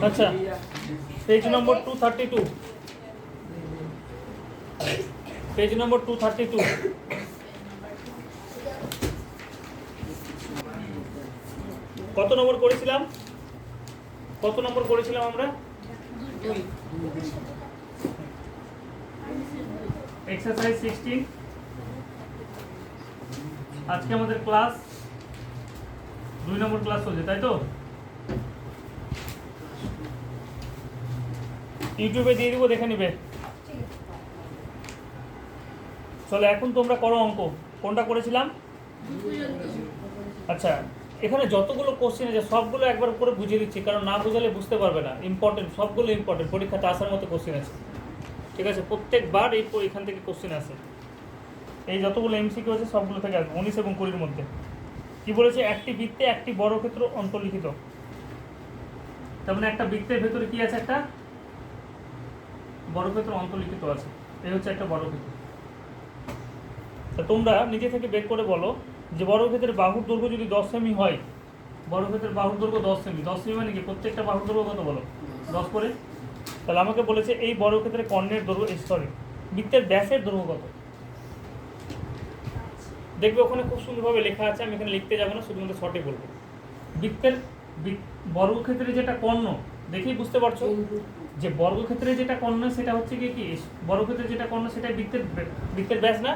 আচ্ছা, পেজ নম্বর 232, পেজ নম্বর 232। কত নম্বর করেছিলাম? কত নম্বর করেছিলাম আমরা? এক্সারসাইজ 16। আজকে আমাদের ক্লাস 2 নম্বর ক্লাস চলছে, তাই তো? ইউটিউবে দিয়ে দিব, দেখে নিবে। চলো এখন তোমরা করো অঙ্ক। কোনটা করেছিলাম? আচ্ছা, এখানে যতগুলো কোশ্চেন আছে সবগুলো একবার করে বুঝিয়ে দিচ্ছি, কারণ না বুঝালে বুঝতে পারবে না। ইম্পর্টেন্ট, সবগুলো ইম্পর্টেন্ট, পরীক্ষাতে আসার মতো কোশ্চেন আছে, ঠিক আছে? প্রত্যেকবার এখান থেকে কোশ্চেন আসে। এই যতগুলো এমসিকিউ আছে সবগুলো থেকে আসবে, 19 এবং 20-র মধ্যে। কি বলেছে? একটি বৃত্তে একটি বর্গক্ষেত্র অন্তর্লিখিত। তার মানে একটা বৃত্তের ভেতরে কি আছে? একটা বর্গক্ষেত্র অন্তর্লিখিত আছে। এই হচ্ছে একটা বর্গক্ষেত্র। তা তোমরা নিজে থেকে বের করে বলো যে বর্গক্ষেত্রের বাহুর দৈর্ঘ্য যদি 10 সেমি হয়, বর্গক্ষেত্রের বাহুর দৈর্ঘ্য 10 সেমি। 10 সেমি মানে কি? প্রত্যেকটা বাহুর দৈর্ঘ্য কত বলো? 10 করে। তাহলে আমাকে বলেছে এই বর্গক্ষেত্রের কর্ণের দৈর্ঘ্য, বৃত্তের ব্যাসের দৈর্ঘ্য কত? দেখবে ওখানে খুব সুন্দরভাবে লেখা আছে, আমি এখানে লিখতে যাবো না, শুধুমাত্র শর্টে বলবো। বৃত্তের বর্গক্ষেত্রে যেটা কর্ণ, দেখেই বুঝতে পারছো যে বর্গক্ষেত্রে যেটা কর্ণ সেটা হচ্ছে কি বর্গক্ষেত্রে যেটা কর্ণ সেটা বৃত্তের ব্যাস না?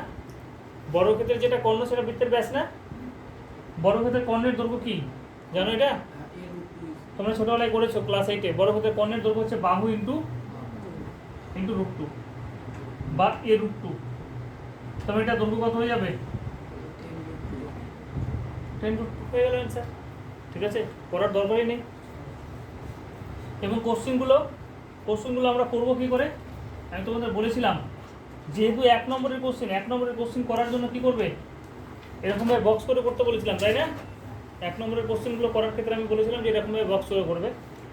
বর্গক্ষেত্রের যেটা কর্ণ সেটা বৃত্তের ব্যাস না? বর্গক্ষেত্রের কর্ণের দৈর্ঘ্য কি জানো? এটা তোমরা ছোটবেলায় করেছো ক্লাস 8-এ। বর্গক্ষেত্রের কর্ণের দৈর্ঘ্য হচ্ছে বাহু ইন্টু √2 বা a√2। তবে এটা দৈর্ঘ্য কত হয়ে যাবে? 10√2 হয়ে গেল অ্যান্সার। ঠিক আছে, করার দরকারই নেই। এবং কোশ্চেনগুলো আমরা করবো কি করে? আমি তোমাদের বলেছিলাম, যেহেতু 1 নম্বরের কোশ্চেন করার জন্য কি করবে? এরকমভাবে বক্স করে করতে বলেছিলাম, তাই না? 1 নম্বরের কোশ্চেনগুলো করার ক্ষেত্রে আমি বলেছিলাম যে এরকমভাবে বক্স করে করবে।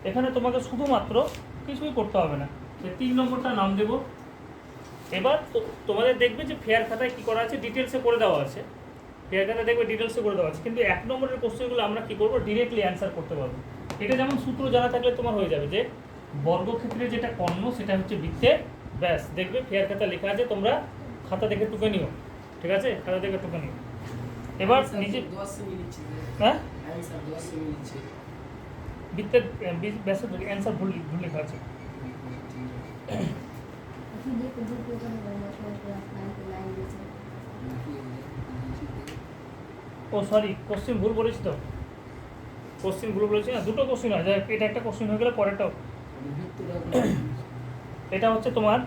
এখানে তোমাকে শুধুমাত্র কিছুই করতে হবে না, যে 3 নম্বরটা নাম দেবো। এবার তোমাদের দেখবে যে ফেয়ার খাতায় কী করা আছে, ডিটেলসে করে দেওয়া আছে। ফেয়ার খাতায় দেখবে ডিটেলসে করে দেওয়া আছে, কিন্তু 1 নম্বরের কোশ্চেনগুলো আমরা কী করবো? ডিরেক্টলি অ্যান্সার করতে পারবো। এটা যেমন সূত্র জানা থাকলে তোমার হয়ে যাবে যে বর্গক্ষেত্রে যেটা কর্ণ সেটা হচ্ছে বৃত্তের ব্যাস। দেখবে ফেয়ার খাতা লেখা আছে, তোমরা খাতা দেখে টুকে নিও, ঠিক আছে? খাতা দেখে টুকে নিও। এবার নিজে হ্যাঁ বৃত্তের ব্যাসের অ্যান্সার ভুল লেখা আছে। ও সরি, কোশ্চেন ভুল বলেছি তো, কোশ্চেন ভুল বলেছি না। দুটো কোশ্চেন হয়, এটা একটা কোশ্চেন হয়ে গেলে পরেরটাও। এটা হচ্ছে তোমার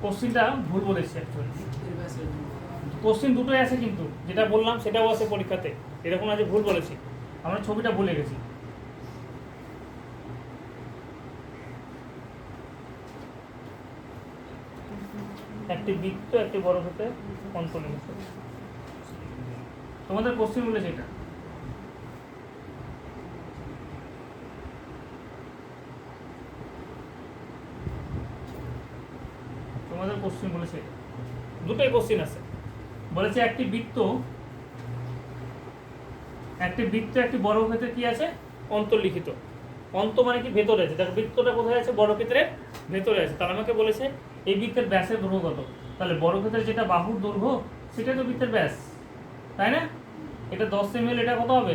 কোশ্চেনটা ভুল বলেছি অ্যাকচুয়ালি। কোশ্চেন দুটোই আছে, কিন্তু যেটা বললাম সেটাও আছে পরীক্ষাতে। এরকম আছে ভুল বলেছি, আমরা ছবিটা ভুলে গেছি। একটি বৃত্ত একটি বর্গক্ষেত্রে অন্তর্লিখিত। তোমাদের কোশ্চেন বলেছে এটা। তোমাদের কোশ্চেন বলেছে, দুটোই কোশ্চেন আছে। বলেছে একটি বৃত্ত একটি বর্গক্ষেত্রে কি আছে? অন্তর্লিখিত। অন্ত মানে কি? ভেতরে আছে। দেখো বৃত্তটা কোথায় আছে? বর্গক্ষেত্রের ভেতরে আছে। তার আমাকে বলেছে এই বৃত্তের ব্যাসের দৈর্ঘ্য কত। তাহলে বর্গক্ষেত্রের যেটা বাহুর দৈর্ঘ্য সেটাই তো বৃত্তের ব্যাস, তাই না? এটা 10 সেমি হলে এটা কত হবে?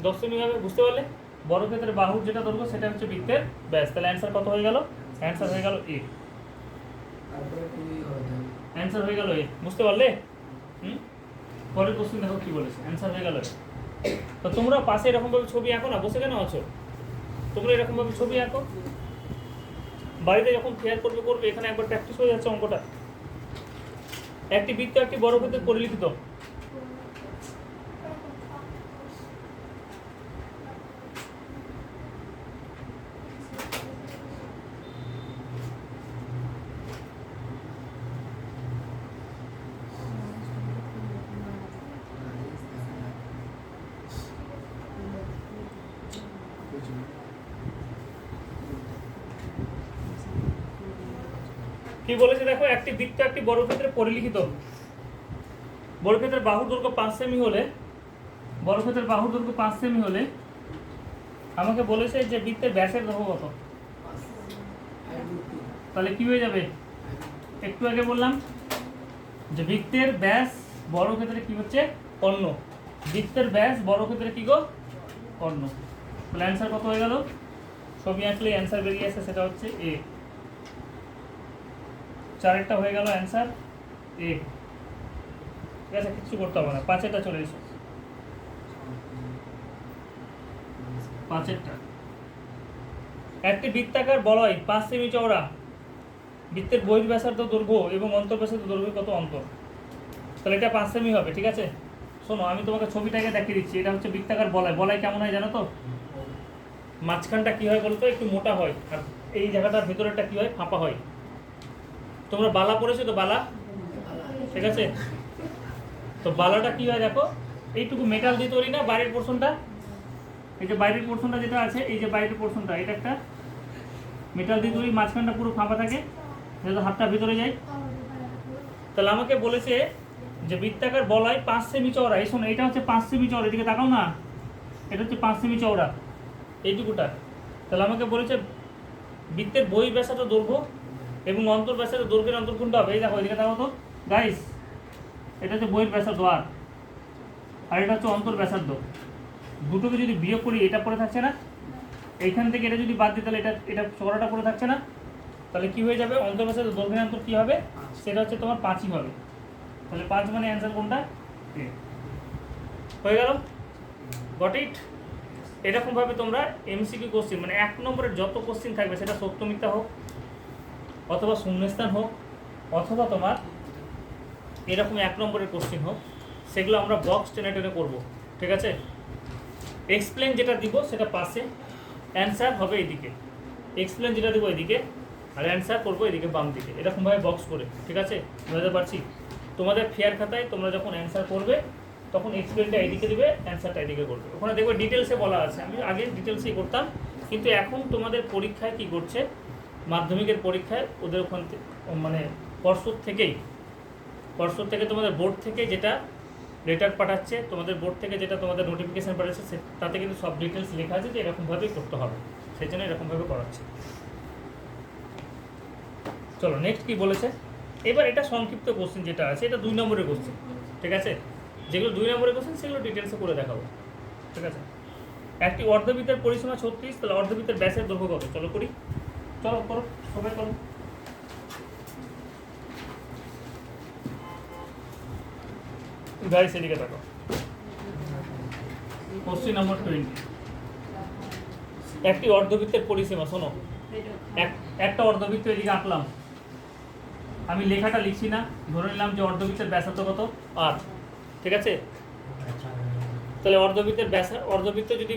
10 সেমি হবে। বুঝতে পারলে? বর্গক্ষেত্রের বাহুর যেটা দৈর্ঘ্য সেটা হচ্ছে বৃত্তের ব্যাস। তাহলে অ্যান্সার কত হয়ে গেল? অ্যান্সার হয়ে গেল এ। অ্যান্সার হয়ে গেল এ। বুঝতে পারলে? পরের কোশ্চেন দেখো কি বলেছে, অ্যান্সার হয়ে গেল। তো তোমরা পাশে এরকমভাবে ছবি আঁকো না, বসে কেন আছো? তোমরা এরকমভাবে ছবি আঁকো, বাড়িতে যখন ফেয়ার করবে এখানে একবার প্র্যাকটিস হয়ে যাচ্ছে অঙ্কটা। একটি বৃত্ত একটি বর্গক্ষেত্রে পরিলিখিত। কি বলেছে দেখো, একটি বৃত্ত একটি বর্গক্ষেত্রে পরিলিখিত। বর্গক্ষেত্রের বাহুর দৈর্ঘ্য 5 সেমি হলে বর্গক্ষেত্রের বাহুর দৈর্ঘ্য 5 সেমি হলে আমাকে বলেছে যে বৃত্তের ব্যাসের দৈর্ঘ্য কত। তাহলে কি হয়ে যাবে, একটু আগে বললাম যে বৃত্তের ব্যাস বর্গক্ষেত্রে কি হচ্ছে কর্ণ, বৃত্তের ব্যাস বর্গক্ষেত্রে কি গো কর্ণ। তাহলে অ্যান্সার কত হয়ে গেল, ছবি আঁকলে অ্যান্সার বেরিয়ে আসে, সেটা হচ্ছে এ। 4টা হয়ে গেল অ্যান্সার এ। ঠিক আছে, কিছু করতে হবে না, 5টা চলে এসো, 5টা। একটি বৃত্তাকার বলয় 5 সেমি চওড়া, বৃত্তের বহির্ব্যাসার্ধ দৈর্ঘ্য এবং অন্তর্ব্যাসার্ধ দৈর্ঘ্য কত অন্তর। তাহলে এটা 5 সেমি হবে। ঠিক আছে, শোনো আমি তোমাকে ছবিটাকে দেখিয়ে দিচ্ছি। এটা হচ্ছে বৃত্তাকার বলয়। বলয় কেমন হয় জানো তো, মাঝখানটা কি হয় বলতো, একটু মোটা হয়, আর এই জায়গাটার ভেতরেরটা কি হয়, ফাঁপা হয়। তোমরা বালা পড়েছো তো, বালা, ঠিক আছে, তো বালাটা কি হয় দেখো, এইটুকু মেটাল দিয়ে তৈরি না, বাইরের পোর্শনটা, এই যে বাইরের পোর্শনটা যেটা আছে, এই যে বাইরের পোর্শনটা, এটা একটা মেটাল দিয়ে তৈরি, মাঝখানটা পুরো ফাঁপা থাকে, যেহেতু হাতটা ভিতরে যায়। তাহলে আমাকে বলেছে যে বৃত্তাকার বলয় 5 সেমি চওড়া। এই শোনো, এটা হচ্ছে 5 সেমি চওড়া, এদিকে তাকাও না, এটা হচ্ছে 5 সেমি চওড়া এইটুকুটা। তাহলে আমাকে বলেছে বৃত্তের বহির্ব্যাসার্ধ দৈর্ঘ্য এবং অন্তর্ব্যাসার্ধ দৈর্ঘ্যের অন্তর কোনটা হবে। এই দেখো, এদিকে তাকাও তো গাইস, এটা হচ্ছে বহির্ব্যাসার্ধ আর এটা হচ্ছে অন্তর্ব্যাসার্ধ। দুটোকে যদি বিয়োগ করি, এটা পড়ে থাকছে না, এইখান থেকে এটা যদি বাদ দিই, তাহলে এটা চওড়াটা পড়ে থাকছে না। তাহলে কি হয়ে যাবে, অন্তর্ব্যাসার্ধ দৈর্ঘ্যের অন্তর কি হবে, সেটা হচ্ছে তোমার 5ই হবে। তাহলে 5 মানে অ্যান্সার কোনটা, হয়ে গেল। Got it. এরকমভাবে তোমরা এমসিকিউ কোশ্চেন, মানে 1 নম্বরের যত কোশ্চেন থাকবে, সেটা সত্য মিথ্যা হোক, অথবা শূন্যস্থান হোক, অথবা তোমার এরকম 1 নম্বরের কোশ্চেন হোক, সেগুলো আমরা বক্স টেনে টেনে করবো। ঠিক আছে, এক্সপ্লেন যেটা দিব সেটা পাশে, অ্যান্সার হবে এইদিকে, এক্সপ্লেন যেটা দেবো এইদিকে, আর অ্যান্সার করবো এদিকে বাম দিকে, এরকমভাবে বক্স করে। ঠিক আছে, বুঝতে পারছি। তোমাদের ফেয়ার খাতায় তোমরা যখন অ্যান্সার করবে, তখন এক্সপ্লেনটা এইদিকে দিবে, অ্যান্সারটা এইদিকে করবে। ওখানে দেখবে ডিটেলসে বলা আছে, আমি আগে ডিটেলসেই করতাম, কিন্তু এখন তোমাদের পরীক্ষায় কি করছে, মাধ্যমিকের পরীক্ষায় ওদের ওখান থেকে, মানে পর্ষদ থেকে তোমাদের বোর্ড থেকে যেটা লেটার পাঠাচ্ছে, তোমাদের বোর্ড থেকে যেটা তোমাদের নোটিফিকেশান পাঠাচ্ছে, তাতে কিন্তু সব ডিটেলস লেখা আছে যে এরকমভাবেই করতে হবে, সেই জন্য এরকমভাবে করাচ্ছে। চলো নেক্সট কি বলেছে। এবার এটা সংক্ষিপ্ত কোশ্চেন যেটা আছে, এটা 2 নম্বরের কোশ্চেন। ঠিক আছে, যেগুলো 2 নম্বরের কোশ্চেন সেগুলো ডিটেলসে করে দেখাবো। ঠিক আছে, একটি অর্ধবৃত্তের পরিসীমা 36, তাহলে অর্ধবৃত্তের ব্যাসের দৈর্ঘ্য কত, চলো করি, চলো করো, সবাই করো। গাইস এদিকে দেখো, কোশ্চেন নাম্বার 20। একটি অর্ধবৃত্তের পরিসীমা, শোনো, একটা অর্ধবৃত্ত এদিকে আঁকলাম, আমি লেখাটা লিখছি না, ধরে নিলাম যে অর্ধবৃত্তের ব্যাসার্ধ কত আর। ঠিক আছে, তাহলে অর্ধবৃত্ত যদি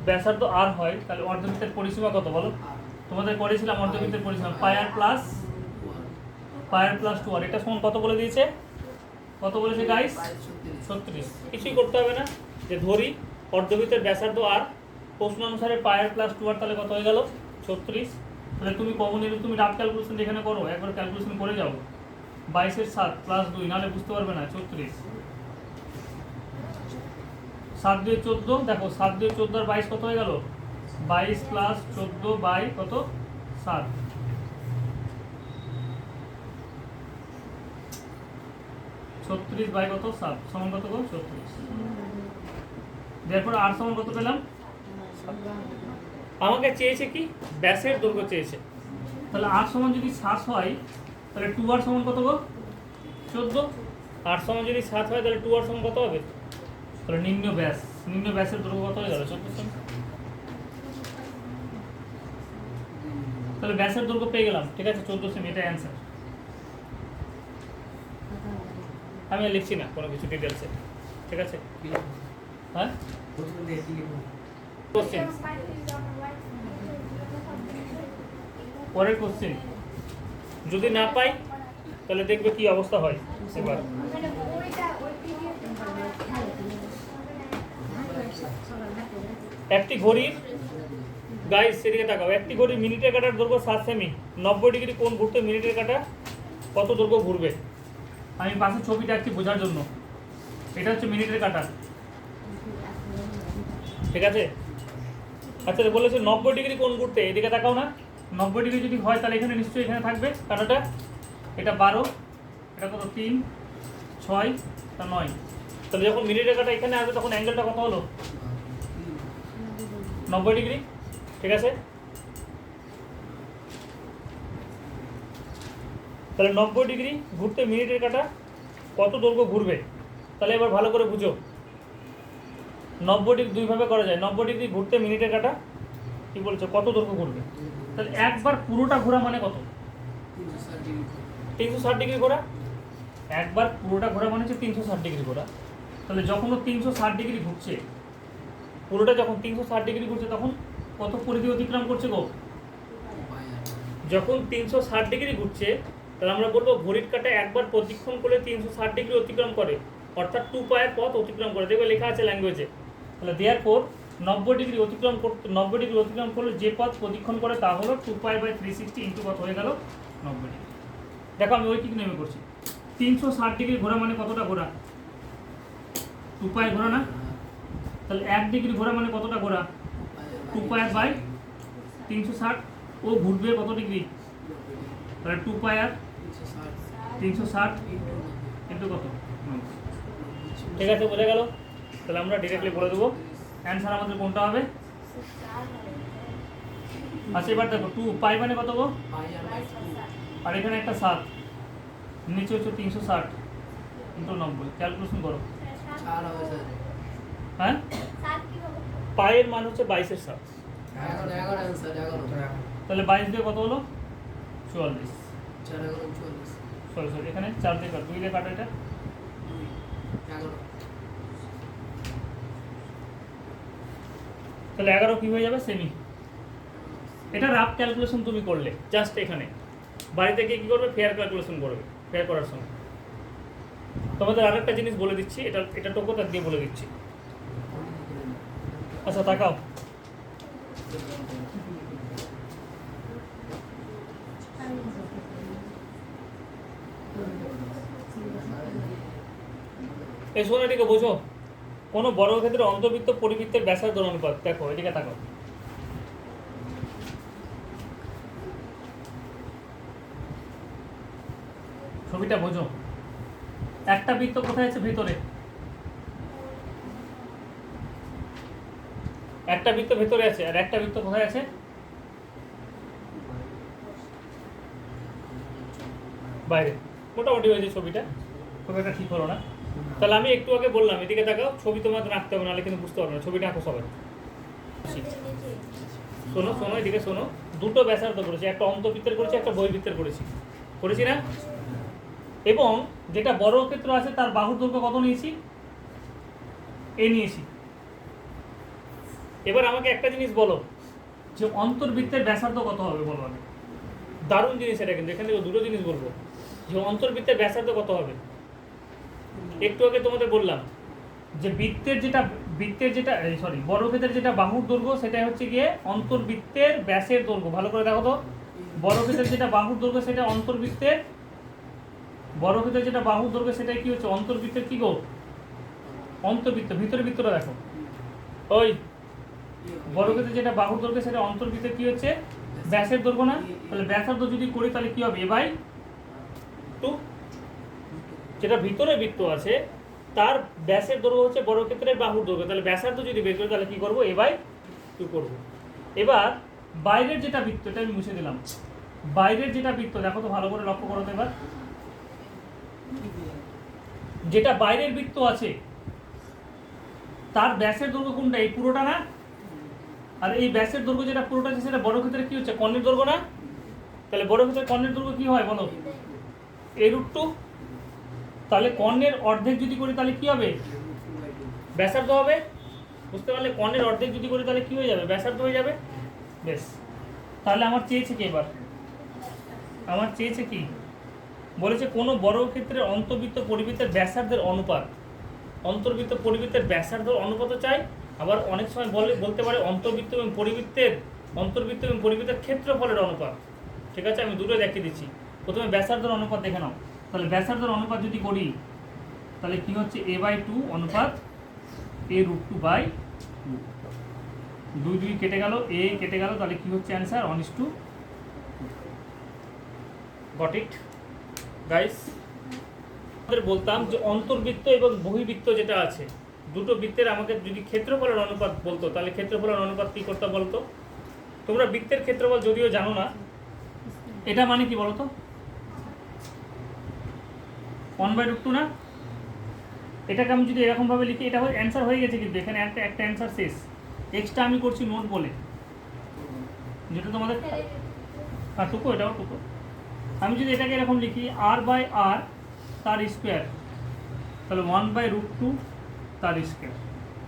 ব্যাসার্ধ আর হয়, তাহলে অর্ধবৃত্তের পরিসীমা কত বলো। তোমাদের করেছিলাম অর্ধবৃত্তের পরিসীমা পায়ার প্লাস 2r, এটা সমান কত বলে দিয়েছে, কত বলেছে গাইস, 36। কিছুই করতে হবে না, যে ধরি অর্ধবৃত্তের ব্যাসার্ধ আর, প্রশ্ন অনুসারে পায়ার প্লাস 2r, তাহলে কত হয়ে গেল 36। তাহলে তুমি কমন নিলে তুমি রাফ ক্যালকুলেশন যেখানে করো, একবার ক্যালকুলেশন করে যাও, 22 7 প্লাস 2, নাহলে বুঝতে পারবে না। 36 7 2 14, দেখো 7 2 14 আর 22 কত হয়ে গেল, 22 প্লাস 14 বাই কত 7, 36 বাই কত 7 সমান কত গো 36। এরপর আর সমান কত পেলাম, আমাকে চেয়েছে কি, ব্যাসের দৈর্ঘ্য চেয়েছে। তাহলে আর সমান যদি 7 হয়, তাহলে 2r সমান কত গো 14, আর সমান যদি 7 হয়, তাহলে 2r সমান কত হবে, তাহলে নিম্ন ব্যাসের দৈর্ঘ্য কত হয়ে গেল 14 সেমি। তাহলে ব্যাসের দৈর্ঘ্য পেয়ে গেলাম। ঠিক আছে, 14 সেমি, এটা অ্যান্সার। আমি আর লিখছি না কোনো কিছু ডিটেলসে। ঠিক আছে, হ্যাঁ কোশ্চেন, পরের কোশ্চেন যদি না পাই, তাহলে দেখবে কি অবস্থা হয়। এবার একটি ঘড়ির, গাইস সেদিকে তাকাও, একটি ঘড়ির মিনিটের কাটার দৈর্ঘ্য 7 সেমি, 90 ডিগ্রি কোণ ঘুরতে মিনিটের কাটা কত দৈর্ঘ্য ঘুরবে। আমি পাশে ছবিটা একটি বোঝার জন্য, এটা হচ্ছে মিনিটের কাটা, ঠিক আছে। আচ্ছা বলেছে 90 ডিগ্রি কোণ ঘুরতে, এদিকে তাকাও না। 90 ডিগ্রি যদি হয় তাহলে এখানে নিশ্চয়ই এখানে থাকবে কাটাটা। এটা 12, এটা কত 3, 6, 9। তাহলে যখন মিনিটের কাটা এখানে আসবে তখন অ্যাঙ্গেলটা কত হলো? 90 ডিগ্রি। ঠিক আছে, তাহলে 90 ডিগ্রি ঘুরতে মিনিটের কাটা কত দৈর্ঘ্য ঘুরবে? তাহলে এবার ভালো করে বুঝো। 90 ডিগ্রি দুইভাবে করা যায়। 90 ডিগ্রি ঘুরতে মিনিটের কাটা কি বলছো কত দৈর্ঘ্য ঘুরবে? তাহলে একবার পুরোটা ঘোরা মানে কত? 360 ডিগ্রি ঘোরা। একবার পুরোটা ঘোরা মানে হচ্ছে 360 ডিগ্রি ঘোরা। তাহলে যখন ও 360 ডিগ্রি ঘুরছে, পুরোটা যখন 360 ডিগ্রি ঘুরছে তখন কত পরিধি অতিক্রম করছে গো? যখন 360 ডিগ্রি ঘুরছে তাহলে আমরা বলবো ঘড়ির কাঁটা একবার প্রদক্ষিণ করলে 360 ডিগ্রি অতিক্রম করে, অর্থাৎ 2 পায়ের পথ অতিক্রম করে। দেখবে লেখা আছে ল্যাঙ্গুয়েজে। তাহলে দেওয়ার পর 90 ডিগ্রি অতিক্রম করতে, 90 ডিগ্রি অতিক্রম করলে যে পথ প্রদক্ষিণ করে তা হলো 2π/360 ইন্টু কত হয়ে গেল 90 ডিগ্রি। দেখো আমি ওই ঠিক নেমে করছি। 360 ডিগ্রি ঘোরা মানে কতটা ঘোরা? 2 পায়ের ঘোরা না? তাহলে 1 ডিগ্রি ঘোরা মানে কতটা ঘোরা? 2π/360। ও ঘুরবে কত ডিগ্রি? তাহলে 2π/360 ইন্টু কত? ঠিক আছে, বোঝা গেল। তাহলে আমরা ডিরেক্টলি বলে দেবো অ্যান্সার আমাদের কোনটা হবে। আচ্ছা এবার দেখো 2 পাই মানে কত গো? আর এখানে একটা 7, নিচে হচ্ছে 360 ইন্টু 90। ক্যালকুলেশন করো। হ্যাঁ, পায়ের মান হচ্ছে 22-এর 7। তাহলে 22 দিয়ে কত হলো? 44। সরি এখানে 4 দিয়ে কাট, 2 দিয়ে কাটো এটা। তাহলে 11 কি হয়ে যাবে? সেমি। এটা রাফ ক্যালকুলেশন তুমি করলে, জাস্ট এখানে বাড়িতে গিয়ে কী করবে? ফেয়ার ক্যালকুলেশন করবে। ফেয়ার করার সময় তোমাদের আরেকটা জিনিস বলে দিচ্ছি, এটা টোকো তার দিয়ে বলে দিচ্ছি। আচ্ছা তাকাও, এই সোনাটিকে বোঝো। কোনো বর্গক্ষেত্রের অন্তর্বৃত্ত পরিবৃত্তের ব্যাসার্ধ অনুপাত। দেখো এদিকে তাকাও, ছবিটা বোঝো। একটা বৃত্ত কোথায় আছে? ভিতরে। একটা বৃত্ত ভেতরে আছে, আর একটা বৃত্ত কোথায় আছে? বাইরে। মোটামুটি হয়েছে ছবিটা, খুব একটা ঠিক হলো না। তাহলে আমি একটু আগে বললাম, এদিকে তাকাও, ছবি তোমাকে রাখতে হবে, নাহলে কিন্তু বুঝতে পারবে না। ছবিটা আঁকো সবাই। শোনো শোনো, এদিকে শোনো। দুটো ব্যাসার্ধ করেছি, একটা অন্তর্বৃত্তের করেছি, একটা বহির্বৃত্তের করেছি না? এবং যেটা বর্গক্ষেত্র আছে তার বাহুর দৈর্ঘ্য কত নিয়েছি? এ নিয়েছি। এবার আমাকে একটা জিনিস বলো, যে অন্তর্বৃত্তের ব্যাসার্ধ কত হবে বলো আগে। দারুণ জিনিস এটা, কিন্তু এখান থেকে দুটো জিনিস বলবো, যে অন্তর্বৃত্তের ব্যাসার্ধ কত হবে। একটু আগে তোমাদের বললাম যে বর্গক্ষেত্রের যেটা বাহুর দৈর্ঘ্য সেটা হচ্ছে গিয়ে অন্তর্বৃত্তের ব্যাসের দৈর্ঘ্য। ভালো করে দেখো তো, বর্গক্ষেত্রের যেটা বাহুর দৈর্ঘ্য সেটা অন্তর্বৃত্তের, বর্গক্ষেত্রের যেটা বাহুর দৈর্ঘ্য সেটাই কি হচ্ছে? অন্তর্বৃত্তের কি গো? অন্তর্বৃত্ত। ভিতরে বৃত্তটা দেখো, ওই বর্গক্ষেত্রের যেটা বাহুর দৈর্ঘ্য সেটা অন্তর্বৃত্তের কি হচ্ছে? ব্যাসের দৈর্ঘ্য না? তাহলে ব্যাসার্ধ যদি করি তাহলে কি হবে? a/2। যেটা ভিতরে বৃত্ত আছে তার ব্যাসের দৈর্ঘ্য হচ্ছে বর্গক্ষেত্রের বাহুর দৈর্ঘ্য। তাহলে ব্যাসার্ধ যদি বের করি তাহলে কি করবো? a/2 করবো। এবার বাইরের যেটা বৃত্ত, এটা আমি মুছে দিলাম। বাইরের যেটা বৃত্ত দেখো তো, ভালো করে লক্ষ্য করো তো। এবার যেটা বাইরের বৃত্ত আছে তার ব্যাসের দৈর্ঘ্য কোনটা? এই পুরোটা না? আর এই ব্যাসের দৈর্ঘ্য যেটা পুরোটা আছে সেটা বর্গক্ষেত্রে কি হচ্ছে? কর্ণের দৈর্ঘ্য না? তাহলে বর্গক্ষেত্রের কর্ণের দৈর্ঘ্য কি হয় বলো? a√2। তাহলে কর্ণের অর্ধেক যদি করি তাহলে কি হবে? ব্যাসার্ধ হবে। বুঝতে পারলে? কর্ণের অর্ধেক যদি করি তাহলে কি হয়ে যাবে? ব্যাসার্ধ হয়ে যাবে। বেশ, তাহলে আমার চেয়েছে কি? এবার আমার চেয়েছে কি? বলেছে কোনো বর্গক্ষেত্রের অন্তর্বৃত্ত পরিবৃত্তের ব্যাসার্ধের অনুপাত। অন্তর্বৃত্ত পরিবৃত্তের ব্যাসার্ধ অনুপাতও চাই, আবার অনেক সময় বলতে পারে অন্তর্বৃত্ত এবং পরিবৃত্তের ক্ষেত্রফলের অনুপাত। ঠিক আছে, আমি দুটো দেখিয়ে দিচ্ছি। প্রথমে ব্যাসার্ধের অনুপাত দেখে নাও। তাহলে ব্যাসার্ধের অনুপাত যদি করি তাহলে কি হচ্ছে? a/2 অনুপাত a√2/2। 2 2 কেটে গেল, এ কেটে গেল, তাহলে কি হচ্ছে অ্যান্সার 1:2। Got it guys? আমাদের বলতাম যে অন্তর্বৃত্ত এবং বহির্বৃত্ত যেটা আছে, দুটো বৃত্তের আমাকে যদি ক্ষেত্রফলের অনুপাত বলতো, তাহলে ক্ষেত্রফলের অনুপাত কী করতে বলতো? তোমরা বৃত্তের ক্ষেত্রফল যদিও জানো না, এটা মানে কি বলতো? 1/√2 না? এটাকে আমি যদি এরকমভাবে লিখি, এটা অ্যান্সার হয়ে গেছে, কিন্তু এখানে একটা অ্যান্সার শেষ। এক্সট্রা আমি করছি নোট বলে, যেটা তোমাদের টুকু, এটাও টুকু। আমি যদি এটাকে এরকম লিখি r/r তার স্কোয়ার, তাহলে 1/√2 তার স্কোয়ার,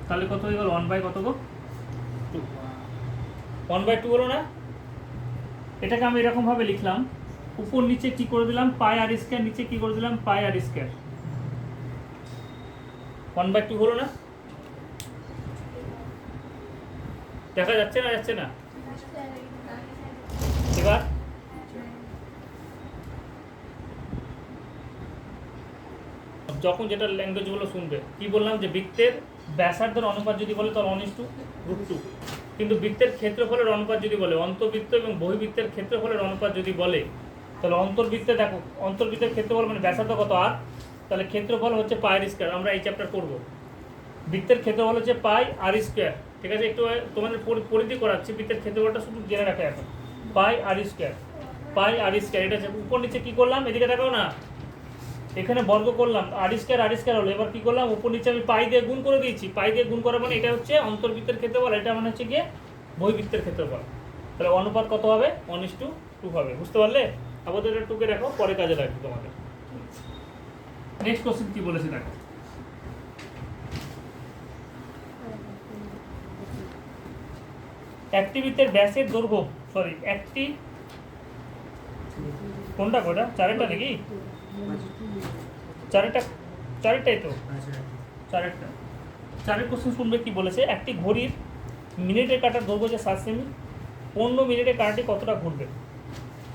তাহলে কত হয়ে গেল? 1/2 1/2 হলো না? এটাকে আমি এরকমভাবে লিখলাম, উপর নিচে কি করে দিলাম πr², নিচে কি করে দিলাম πr², 1/2 হলো না? দেখা যাচ্ছে না? যাচ্ছে না? এবার যখন যেটা ল্যাঙ্গুয়েজগুলো শুনবে, কি বললাম যে বৃত্তের ব্যাসার্ধের অনুপাত যদি বলে তাহলে 1:√2, কিন্তু বৃত্তের ক্ষেত্রফলের অনুপাত যদি বলে, অন্তর্বৃত্ত এবং বহির্বৃত্তের ক্ষেত্রফলের অনুপাত যদি বলে, তাহলে অন্তর্বৃত্তে দেখো, অন্তর্বৃত্তের ক্ষেত্রফল মানে ব্যাসার্ধ কত r, তাহলে ক্ষেত্রফল হচ্ছে πr²। আমরা এই চ্যাপ্টার করব, বৃত্তের ক্ষেত্রফল হচ্ছে πr²। ঠিক আছে, একটু তোমাদের পরিধি করাচ্ছি, বৃত্তের ক্ষেত্রফলটা শুধু জেনে রাখা এখন, πr²। এটা উপর নিচে কি করলাম, এদিকে দেখাও না, এখানে বর্গ করলাম, r² হলো। এবার কি করলাম, উপর নিচে আমি পাই দিয়ে গুণ করে দিয়েছি, পাই দিয়ে গুণ করা মানে এটা হচ্ছে অন্তর্বৃত্তের ক্ষেত্রফল, এটা মানে হচ্ছে গিয়ে বহির্বৃত্তের ক্ষেত্রফল। তাহলে অনুপাত কত হবে? 1:2 হবে। বুঝতে পারলে? আপাতত এটা টুকে রাখো, পরে কাজে লাগবে তোমাদের। নেক্সট কোশ্চেন কি বলেছে দেখো, একটি বৃত্তের ব্যাসের দৈর্ঘ্য, সরি একটি, কোনটা কোনটা চারেরটা নাকি? চারেরটাই তো, চারের কোশ্চেন শুনবে কি বলেছে। একটি ঘড়ির মিনিটের কাটার দৈর্ঘ্য যে 7 সেমি, 15 মিনিটে কাটাটি কতটা ঘুরবে?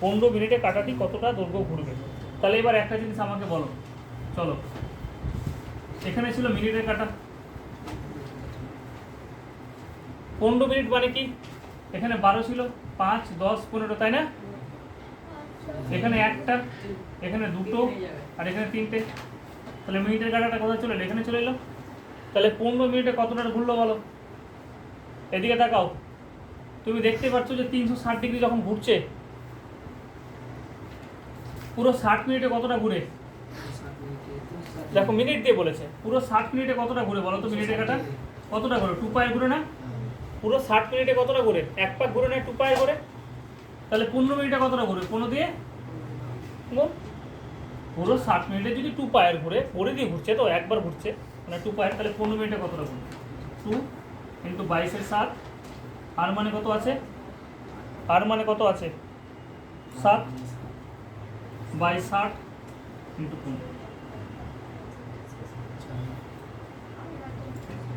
15 মিনিটে কাটাটি কতটা দৈর্ঘ্য ঘুরবে? তাহলে এবার একটা জিনিস আমাকে বলো, চলো, এখানে ছিল মিনিটের কাটা, 15 মিনিট মানে কি? এখানে 12 ছিল, 5 10 15, তাই না? এখানে একটা, এখানে দুটো, আর এখানে তিনটে, তাহলে মিনিটের কাটাটা কোথায় চলে এলো? এখানে চলে এলো। তাহলে 15 মিনিটে কতটা ঘুরলো বলো? এদিকে তাকাও, তুমি দেখতে পাচ্ছ যে 360 ডিগ্রি যখন ঘুরছে, পুরো 60 মিনিটে কতটা ঘুরে? দেখো মিনিট দিয়ে বলেছে, পুরো 60 মিনিটে কতটা ঘুরে বলো তো? মিনিটের কাটা কতটা ঘুরে? 2π ঘুরে না? পুরো 60 মিনিটে কতটা ঘুরে? এক পাক ঘুরে না 2π ঘুরে? তাহলে 15 মিনিটে কতটা ঘুরে? 15 দিয়ে গুণ। পুরো 60 মিনিটে যদি 2π ঘুরে, পরে দিয়ে ঘুরছে তো, একবার ঘুরছে মানে 2π, তাহলে 15 মিনিটে কতটা ঘুরে? 2 × 22/7, আর মানে কত আছে? আর মানে কত আছে? 7 / 60 × 15,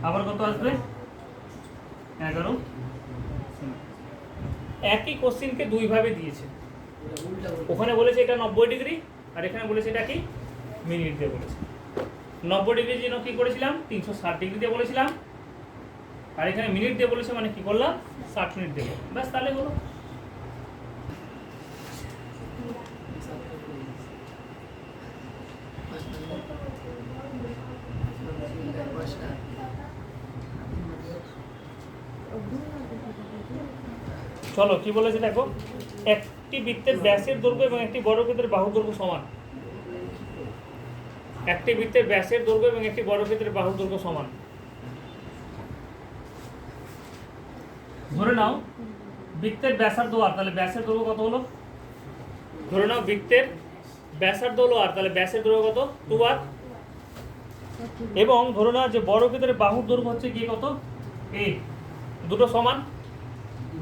আবার কত আসবে? 11। একই কোশ্চিনকে দুই ভাবে দিয়েছে, ওখানে বলেছে এটা 90 ডিগ্রি, আর এখানে বলেছে এটা কি মিনিট দিয়ে বলেছে। 90 ডিগ্রির জন্য কি করেছিলাম? 360 ডিগ্রি দিয়ে বলেছিলাম, আর এখানে মিনিট দিয়ে বলেছে মানে কি করলাম? 60 মিনিট দিয়ে, ব্যাস তাহলে হলো। চলো কি বলেছে দেখো, একটি বৃত্তের ব্যাসের দৈর্ঘ্য এবং একটি বর্গক্ষেত্রের বাহুর দৈর্ঘ্য সমান। একটি বৃত্তের ব্যাসের দৈর্ঘ্য এবং একটি বর্গক্ষেত্রের বাহুর দৈর্ঘ্য সমান। ধরে নাও বৃত্তের ব্যাসার্ধ আর, তাহলে ব্যাসের দৈর্ঘ্য কত হলো? ধরে নাও বৃত্তের ব্যাসার্ধ হলো আর, তাহলে ব্যাসের দৈর্ঘ্য কত? 2r। এবং ধরে নাও যে বর্গক্ষেত্রের বাহুর দৈর্ঘ্য হচ্ছে গিয়ে কত? a। দুটো সমান,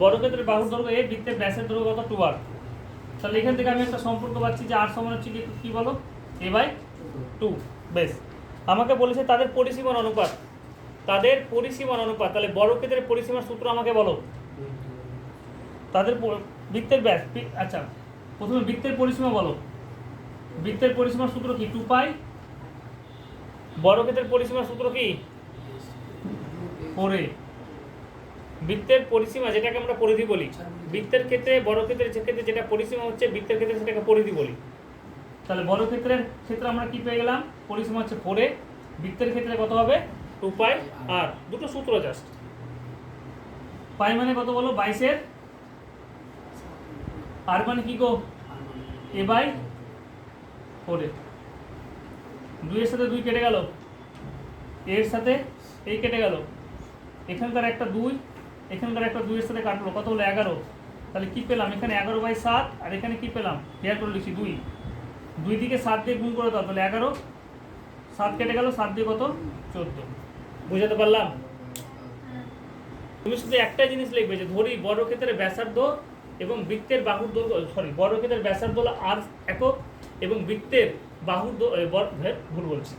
বর্গক্ষেত্রের বাহুর দৈর্ঘ্য a, বৃত্তের ব্যাসের দৈর্ঘ্য কত? 2r। তাহলে এখান থেকে আমি একটা সম্পর্ক পাচ্ছি যে r সমান হচ্ছে কি বলো? a/2। বেশ, আমাকে বলেছে তাদের পরিসীমার অনুপাত, তাদের পরিসীমার অনুপাত। তাহলে বর্গক্ষেত্রের পরিসীমার সূত্র আমাকে বলো। তাদের বৃত্তের ব্যাস, আচ্ছা প্রথমে বৃত্তের পরিসীমা বলো। বৃত্তের পরিসীমার সূত্র কি? 2π। বর্গক্ষেত্রের পরিসীমার সূত্র কি? 4a। বৃত্তের পরিসীমা যেটাকে আমরা পরিধি বলি, বৃত্তের ক্ষেত্রে বর্গক্ষেত্রের ক্ষেত্রে যেটা পরিসীমা হচ্ছে বৃত্তের ক্ষেত্রে সেটাকে পরিধি বলি। তাহলে বর্গক্ষেত্রের ক্ষেত্রে আমরা কি পেয়ে গেলাম, পরিসীমা হচ্ছে 4a, বৃত্তের ক্ষেত্রে কত হবে 2π r, দুটো সূত্র জাস্ট। পাই মানে কত বলো 22 আর মানে কি গো a/4, 2 এর সাথে 2 কেটে গেল, এর সাথে এই কেটে গেল, এখানকার একটা 2 এখানকার একটা 2 এর সাথে কাটলো, কত হলো 11। তাহলে কি পেলাম এখানে 11/7, আর এখানে কি পেলাম ক্লিয়ার করে লিখছি 2, 2 দিকে 7 দিয়ে গুণ করে দাও, তাহলে 11, 7 কেটে গেল, 7 দিয়ে কত 14। বুঝাতে পারলাম? তুমি শুধু একটাই জিনিস লিখবে যে ধরি বর্গক্ষেত্রের ব্যাসার্ধ এবং বৃত্তের বাহুর দৈর্ঘ্য, বর্গক্ষেত্রের ব্যাসার্ধ হলো r একক এবং বৃত্তের বাহুর ভুল বলছি,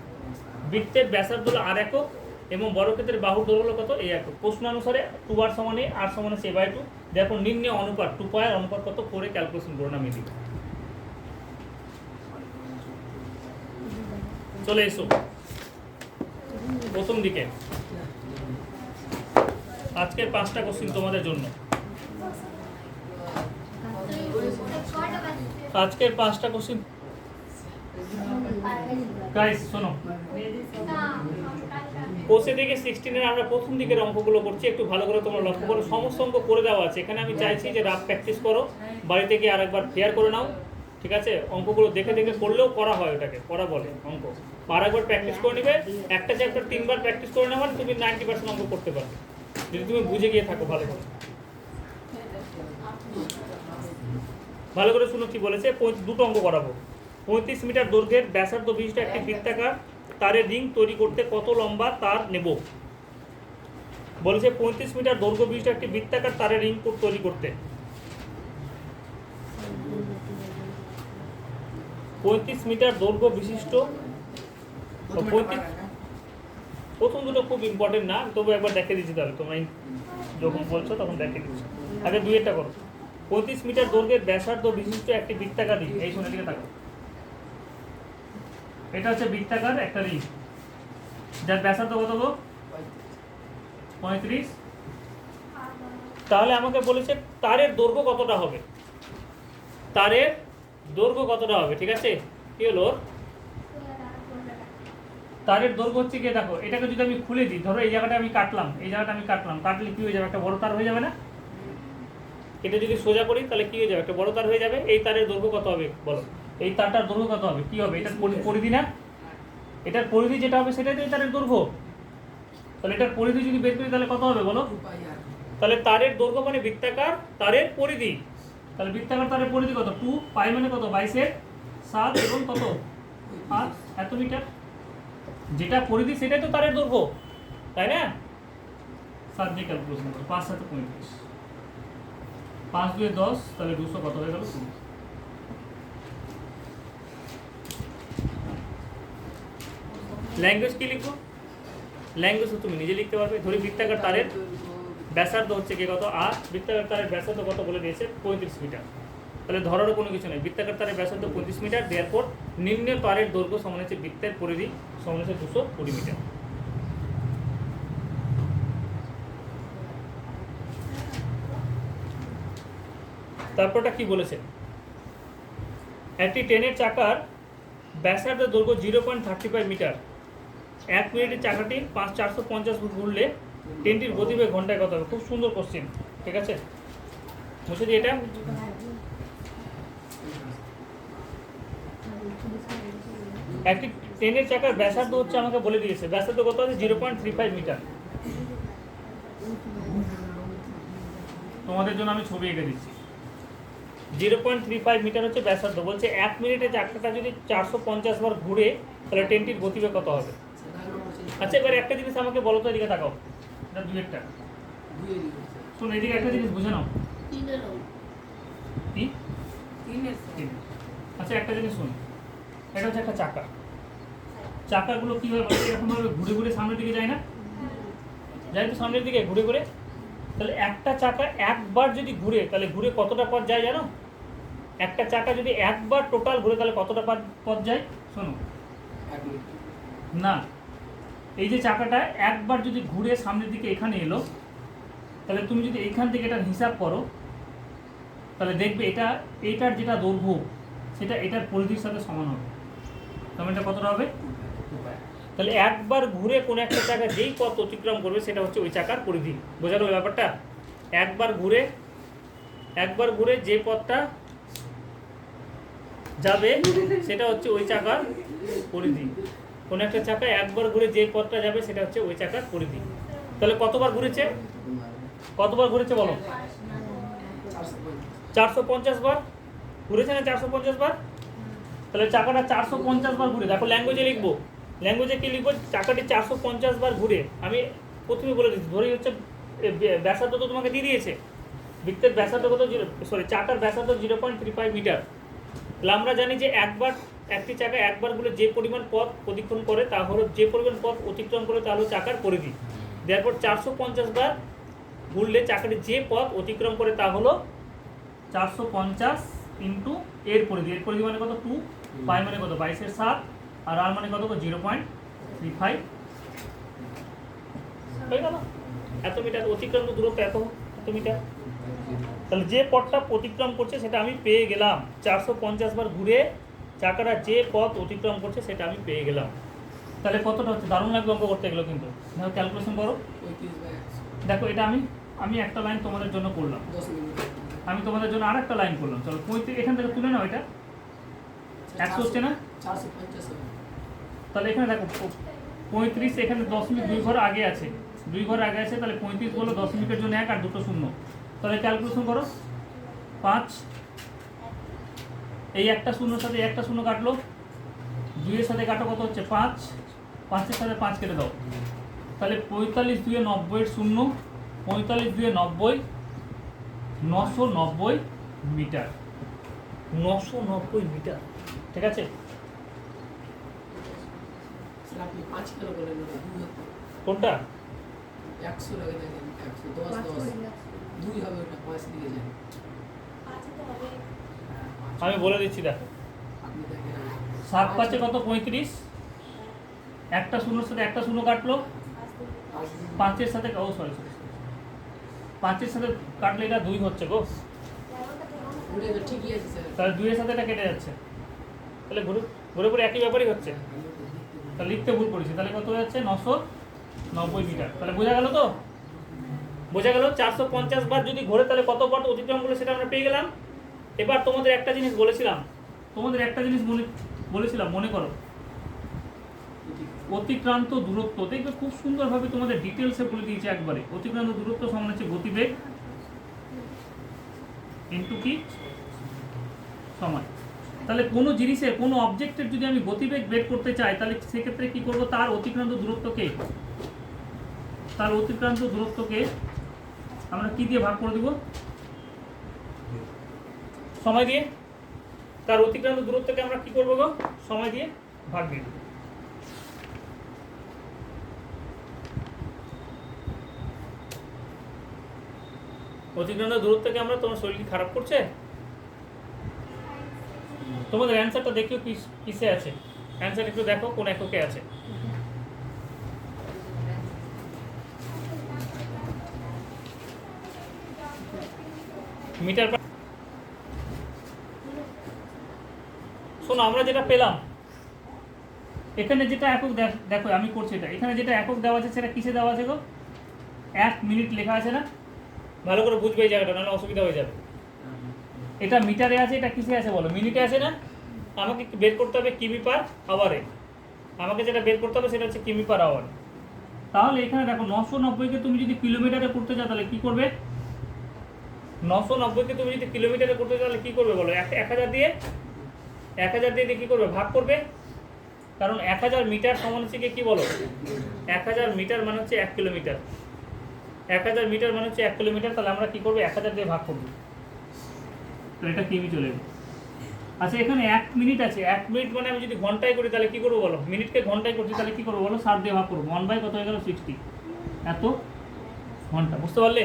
বৃত্তের ব্যাসার্ধ হলো r একক এবং বর্গক্ষেত্রের বাহুর দৈর্ঘ্য হলো কত a একক। প্রশ্ন অনুসারে 2r সমান a, r সমান a/2, দেখো নিম্নে অনুপাত 2π এর অনুপাত কত 4 এ ক্যালকুলেশন করে নামিয়ে দিই। চলে এসো প্রথম দিকে, আজকের 5টা কোশ্চেন তোমাদের জন্য। আজকের 5টা কোশ্চেন গাইস শোনো, কোষে থেকে 16 এর আমরা প্রথম দিকের অঙ্কগুলো করছি, একটু ভালো করে তোমরা লক্ষ্য করো। সমস্ত অঙ্ক করে দেওয়া আছে এখানে, আমি চাইছি যে রাফ প্র্যাকটিস করো, বাড়িতে গিয়ে আরেকবার ফেয়ার করে নাও, ঠিক আছে? অঙ্কগুলো দেখে দেখে করলেও করা হয়, ওটাকে করা বলে অঙ্ক। আরেকবার প্র্যাকটিস করে নিবে, একটা চ্যাপ্টার 3বার প্র্যাকটিস করে নেওয়া, তুমি 90% অঙ্ক করতে পারবে যদি তুমি বুঝে গিয়ে থাকো ভালো করে। ভালো করে শুনো কি বলেছে, দুটো অঙ্ক করাবো। 35 মিটার দৈর্ঘ্যের ব্যাসার্ধ বিশিষ্ট একটি বৃত্তাকার তারের রিং তৈরি করতে কত লম্বা তার নেব? বলেছে 35 মিটার দৈর্ঘ্য বিশিষ্ট একটি বৃত্তাকার তারের রিং তৈরি করতে 35 মিটার দৈর্ঘ্য বিশিষ্ট, 35, প্রথম দুটো খুব ইম্পর্টেন্ট না, তবু একবার দেখে দিচ্ছি, তাহলে তোমরা যখন বলছো তখন দেখে দিচ্ছি। আগে দুইয়েরটা করো। 35 মিটার দৈর্ঘ্যের ব্যাসার্ধ বিশিষ্ট একটি বৃত্তাকার রিং, এই শুনে দিকে থাকো, এটা হচ্ছে বৃত্তাকার একটা রিং যার ব্যাসার্ধ কত হলো 35। তাহলে আমাকে বলেছে তারের দৈর্ঘ্য কতটা হবে, তারের দৈর্ঘ্য কতটা হবে, ঠিক আছে? কি হলো তারের দৈর্ঘ্য হচ্ছে কি, দেখো এটাকে যদি আমি খুলে দিই, ধরো এই জায়গাটা আমি কাটলাম, এই জায়গাটা আমি কাটলাম, কাটলে কি হয়ে যাবে, একটা বড় তার হয়ে যাবে না? এটা যদি সোজা করি তাহলে কি হয়ে যাবে, একটা বড় তার হয়ে যাবে। এই তারের দৈর্ঘ্য কত হবে বলো, এই তারটার দৈর্ঘ্য কত হবে, কি হবে, এটার পরিধি না, এটার পরিধি যেটা হবে সেটাই তো এই তারের দৈর্ঘ্য। তাহলে এটার পরিধি যদি বের করি তাহলে কত হবে বলো, তাহলে তারের দৈর্ঘ্য মানে বৃত্তাকার তারের পরিধি, তাহলে বৃত্তাকার তারের পরিধি কত, 2π মানে কত 22/7 এবং কত 8 এত মিটার, যেটা পরিধি সেটাই তো তারের দৈর্ঘ্য, তাই না? 7 দিয়ে ক্যালকুলেশন করো, 5 7 35, 5 2 10, তাহলে 200 কত হয়ে গেল 20। ল্যাঙ্গুয়েজ কি লিখবো, ল্যাঙ্গুয়েজ তুমি নিজে লিখতে পারবে। ধরি বৃত্তাকার তারের ব্যাসার্ধ হচ্ছে কি কত, আর বৃত্তাকার তারের ব্যাসার্ধ কত বলে দিয়েছে 35 মিটার, তাহলে ধরারও কোনো কিছু নেই, বৃত্তাকার তারের ব্যাসার্ধ 35 মিটার, দেয়ারপর নিম্ন তারের দৈর্ঘ্য সমান হচ্ছে বৃত্তের পরিধি সমান হচ্ছে 220 মিটার। তারপরটা কি বলেছে, একটি ট্রেনের চাকার ব্যাসার্ধ দৈর্ঘ্য 0.35 মিটার, 1 মিনিটে চাকাটি 450 ঘুরলে ট্রেনটির গতিবেগ ঘন্টায় কত হবে? খুব সুন্দর কোশ্চেন, ঠিক আছে? বুঝে দিই এটা, একটি ট্রেনের চাকার ব্যাসার্ধ হচ্ছে আমাকে বলে দিয়েছে, ব্যাসার্ধ কত আছে 0.35 মিটার। তোমাদের জন্য আমি ছবি এঁকে দিচ্ছি, 0.35 মিটার হচ্ছে ব্যাসার্ধ। বলছে 1 মিনিটে চাকাটা যদি 450 বার ঘুরে তাহলে ট্রেনটির গতিবেগ কত হবে? আচ্ছা এবার একটা জিনিস আমাকে বলো তো, এদিকে তাকাও, এটা দুইয়েরটা শোন, এদিকে একটা জিনিস বুঝে নাও, কি আচ্ছা একটা জিনিস শুন, এটা হচ্ছে একটা চাকা, চাকাগুলো কীভাবে এরকমভাবে ঘুরে ঘুরে সামনের দিকে যায় না, যায় তো সামনের দিকে ঘুরে ঘুরে, তাহলে একটা চাকা একবার যদি ঘুরে তাহলে ঘুরে কতটা পথ যায় জানো? একটা চাকা যদি একবার টোটাল ঘুরে তাহলে কতটা পথ যায় শোনো, না এই যে চাকাটা একবার যদি ঘুরে সামনের দিকে এখানে এলো, তাহলে তুমি যদি এইখান থেকে এটার হিসাব করো তাহলে দেখবে এইটার যেটা দৈর্ঘ্য সেটা এটার পরিধির সাথে সমান হবে। তবে এটা কতটা হবে? তাহলে একবার ঘুরে কোনো একটা চাকা যেই পথ অতিক্রম করবে সেটা হচ্ছে ওই চাকার পরিধি। বোঝা গেল ব্যাপারটা? একবার ঘুরে যে পথটা যাবে সেটা হচ্ছে ওই চাকার পরিধি। কোনো একটা চাকা একবার ঘুরে যে পথটা যাবে সেটা হচ্ছে ওই চাকার পরিধি। তাহলে কতবার ঘুরেছে বলো? 450 বার ঘুরেছে না? 450 বার। তাহলে চাকাটা 450 বার ঘুরে, দেখো ল্যাঙ্গুয়েজে কি লিখবো? চাকাটি 450 বার ঘুরে, আমি প্রথমে বলে দিচ্ছি, ধরেই হচ্ছে ব্যাসার্ধ তো তোমাকে দিয়ে দিয়েছে, বৃত্তের ব্যাসার্ধ কত, চাকার ব্যাসার্ধ 0.35 মিটার। তাহলে আমরা জানি যে একটি চাকা একবার ঘুরে যে পরিমাণ পথ অতিক্রম করে তা হলো চাকার পরিধি। তারপর 450 বার ঘুরলে চাকাটি যে পথ অতিক্রম করে তা হলো 450 ইন্টু এর পরিধি মানে কত? 2, পাই মানে কত? 22/7, আর আর মানে কত? 0.35 হয়ে গেল। এত মিটার অতিক্রম দূরত্ব, এত মিটার। তাহলে যে পথটা অতিক্রম করছে সেটা আমি পেয়ে গেলাম। 450 বার ঘুরে চাকাটা যে পথ অতিক্রম করছে সেটা আমি পেয়ে গেলাম। তাহলে কতটা হচ্ছে? দারুণ লাগবে অঙ্ক করতে গেলো কিন্তু। দেখো ক্যালকুলেশন করো। দেখো এটা আমি একটা লাইন তোমাদের জন্য করলাম, আমি তোমাদের জন্য আর একটা লাইন করলাম। চলো 35 এখান থেকে তুলে নাও, এটা 100 হচ্ছে না? তাহলে এখানে দেখো 35, এখানে 0.2 ঘর আগে আছে, 2 ঘর আগে আছে। তাহলে 35 বলো 10 জন্য 1 আর 2 শূন্য। তাহলে ক্যালকুলেশন করো। 5, এই একটা শূন্যর সাথে একটা শূন্য কাটলো, 2 এর সাথে কাটো, কত হচ্ছে? 5, 5 এর সাথে 5 কেটে দাও। তাহলে 45 2 90 এর শূন্য, 45 2 90, 990 মিটার। 990 মিটার, ঠিক আছে? কোনটা? আমি বলে দিচ্ছি, দেখো 7 5 কত? 35, একটা শূন্যর সাথে একটা শূন্য কাটলো, 5 এর সাথে 5 এর সাথে কাটলে এটা 2 হচ্ছে গো। তাহলে 2 এর সাথে এটা কেটে যাচ্ছে, তাহলে ঘুরে একই ব্যাপারই হচ্ছে। তাহলে লিখতে ভুল করেছি। তাহলে কত হয়ে যাচ্ছে? 990 মিটার। তাহলে বোঝা গেল তো? 450 বার যদি ঘোরে তাহলে কত পথ অতিক্রম করলে সেটা আমরা পেয়ে গেলাম। এবার তোমাদের একটা জিনিস বলেছিলাম, মনে করো, অতিক্রান্ত দূরত্ব। দেখবে খুব সুন্দরভাবে তোমাদের ডিটেলসে বলে দিয়েছে একবারে। অতিক্রান্ত দূরত্ব সমান হচ্ছে গতিবেগ ইন্টু কি সময়। তাহলে কোনো জিনিসের, কোনো অবজেক্টের যদি আমি গতিবেগ বের করতে চাই তাহলে সেক্ষেত্রে কি করব? তার অতিক্রান্ত দূরত্বকে আমরা কি দিয়ে ভাগ করে দেব? সময় দিয়ে। তার অতিক্রান্ত দূরত্বকে আমরা কি করবো গো? সময় দিয়ে ভাগ দিয়ে দেব। অতিক্রান্ত দূরত্বকে আমরা, তোমার শরীর কি খারাপ করছে? তোমাদের অ্যান্সারটা দেখিও কিসে আছে, অ্যান্সার একটু দেখো কোন এককে আছে। মিটার। শোনো, আমরা যেটা পেলাম এখানে যেটা একক, দেখো আমি করছি এটা, এখানে যেটা একক দেওয়া আছে সেটা কিসে দেওয়া আছে গো? 1 মিনিট লেখা আছে না? ভালো করে বুঝবে এই জায়গাটা, নাহলে অসুবিধা হয়ে যাবে। এটা মিটারে আছে, এটা কিসে আছে বলো? মিনিটে আছে না? আমাকে বের করতে হবে কিমি পার আওয়ারে। আমাকে যেটা বের করতে হবে সেটা হচ্ছে কিমি পার আওয়ার। তাহলে এখানে দেখো 990কে তুমি যদি কিলোমিটারে করতে চাও তাহলে কি করবে? 990কে তুমি যদি কিলোমিটারে করতে চাও তাহলে কি করবে বলো? 1000 দিয়ে কি করবে? ভাগ করবে। কারণ 1000 মিটার সমান হচ্ছে কি বলো? 1000 মিটার মানে হচ্ছে 1 কিলোমিটার। 1000 মিটার মানে হচ্ছে 1 কিলোমিটার। তাহলে আমরা কি করবো? 1000 দিয়ে ভাগ করবো, তো এটা কিমি চলে যাবে। আচ্ছা, এখানে 1 মিনিট আছে। 1 মিনিট মানে আমি যদি ঘন্টায় করি তাহলে কি করবো বলো? মিনিটকে ঘন্টায় করছি তাহলে কি করবো বলো? 7 দিয়ে ভাগ করবো। 1 বাই কত হয়ে গেল? 60, এত ঘন্টা। বুঝতে পারলে?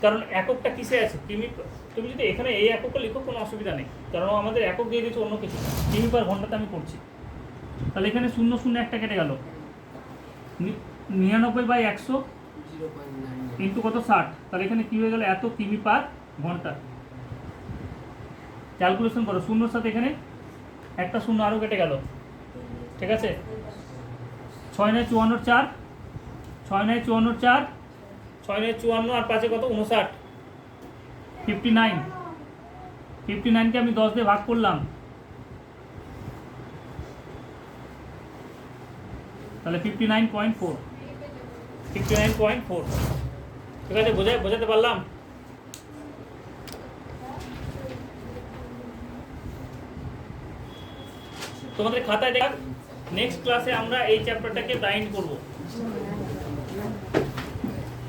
কারণ এককটা কিসে আছে? কিমি। তুমি যদি এখানে এই এককটা লিখো কোনো অসুবিধা নেই, কারণ আমাদের একক দিয়ে দিয়েছে অন্য কিছু। কিমি পার ঘন্টাতে আমি করছি। তাহলে এখানে 0 0 একটা কেটে গেল, 99/100 ইন্টু কত 60, তাহলে এখানে কি হয়ে গেল এত কিমি পার ঘন্টা। ক্যালকুলেশন করো, শূন্যর সাথে এখানে একটা শূন্য আরও কেটে গেল, ঠিক আছে। 6 9 54 4, 6 9 54 4, 6 9 54 আর 5 কত 59, 59, 59কে আমি 10 দিয়ে ভাগ করলাম, তাহলে 59.4, 59.4, ঠিক আছে। বোঝাতে পারলাম? তোমাদের খাতায় দেখ, নেক্সট ক্লাসে আমরা এই চ্যাপ্টারটাকে বাইন্ড করব।